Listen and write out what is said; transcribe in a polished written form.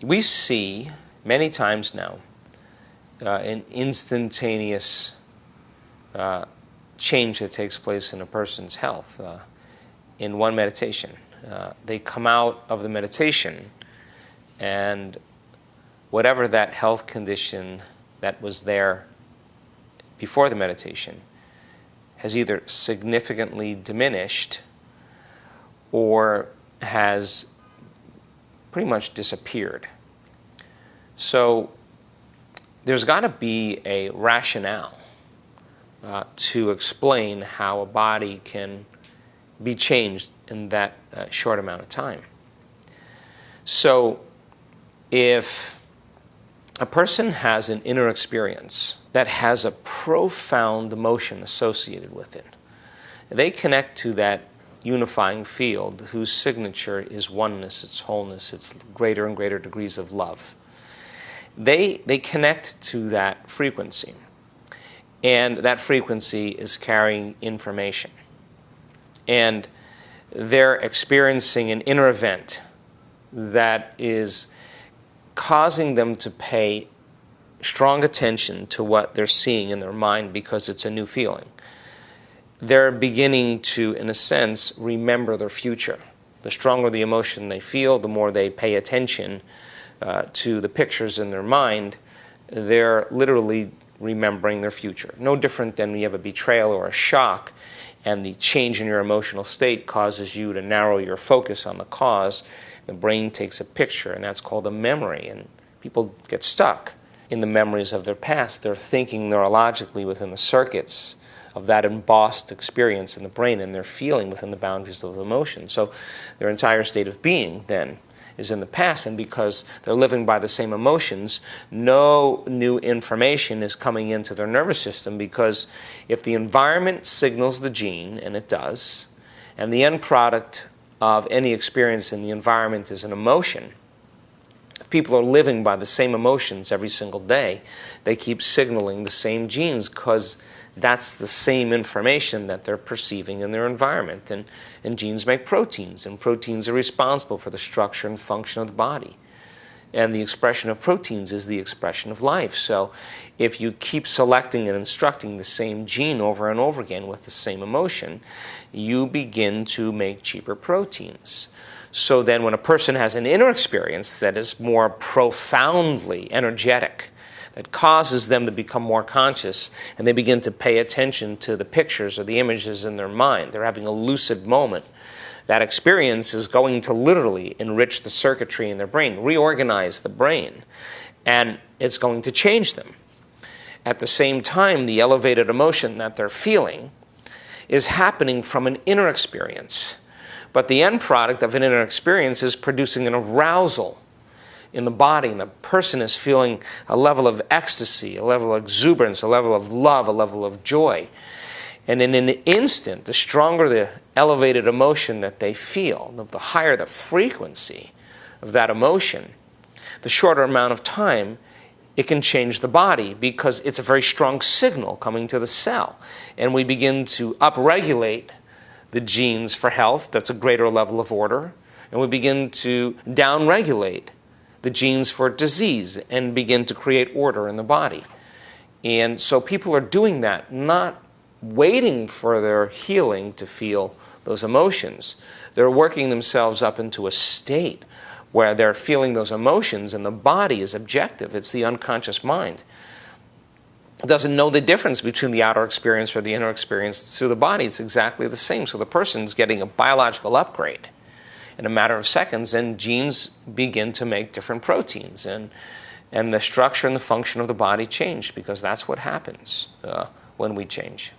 we see many times now an instantaneous change that takes place in a person's health in one meditation. They come out of the meditation, and whatever that health condition that was there before the meditation has either significantly diminished or has pretty much disappeared. So there's got to be a rationale to explain how a body can be changed in that short amount of time. So if a person has an inner experience that has a profound emotion associated with it, they connect to that unifying field whose signature is oneness, its wholeness, its greater and greater degrees of love. They connect to that frequency, and that frequency is carrying information. And they're experiencing an inner event that is causing them to pay strong attention to what they're seeing in their mind because it's a new feeling. They're beginning to, in a sense, remember their future. The stronger the emotion they feel, the more they pay attention to the pictures in their mind. They're literally remembering their future. No different than when you have a betrayal or a shock, and the change in your emotional state causes you to narrow your focus on the cause. The brain takes a picture, and that's called a memory. And people get stuck in the memories of their past. They're thinking neurologically within the circuits of that embossed experience in the brain, and they're feeling within the boundaries of the emotion. So their entire state of being then is in the past, and because they're living by the same emotions, no new information is coming into their nervous system, because if the environment signals the gene, and it does, and the end product of any experience in the environment is an emotion, if people are living by the same emotions every single day, they keep signaling the same genes because that's the same information that they're perceiving in their environment. And genes make proteins, and proteins are responsible for the structure and function of the body. And the expression of proteins is the expression of life. So if you keep selecting and instructing the same gene over and over again with the same emotion, you begin to make cheaper proteins. So then when a person has an inner experience that is more profoundly energetic, that causes them to become more conscious, and they begin to pay attention to the pictures or the images in their mind. They're having a lucid moment. That experience is going to literally enrich the circuitry in their brain, reorganize the brain, and it's going to change them. At the same time, the elevated emotion that they're feeling is happening from an inner experience. But the end product of an inner experience is producing an arousal in the body, and the person is feeling a level of ecstasy, a level of exuberance, a level of love, a level of joy. And in an instant, the stronger the elevated emotion that they feel, the higher the frequency of that emotion, the shorter amount of time it can change the body, because it's a very strong signal coming to the cell. And we begin to upregulate the genes for health. That's a greater level of order. And we begin to downregulate the genes for disease and begin to create order in the body. And so people are doing that, not waiting for their healing to feel those emotions. They're working themselves up into a state where they're feeling those emotions, and the body is objective. It's the unconscious mind. It doesn't know the difference between the outer experience or the inner experience through the body. It's exactly the same. So the person's getting a biological upgrade in a matter of seconds, and genes begin to make different proteins, and the structure and the function of the body change, because that's what happens when we change.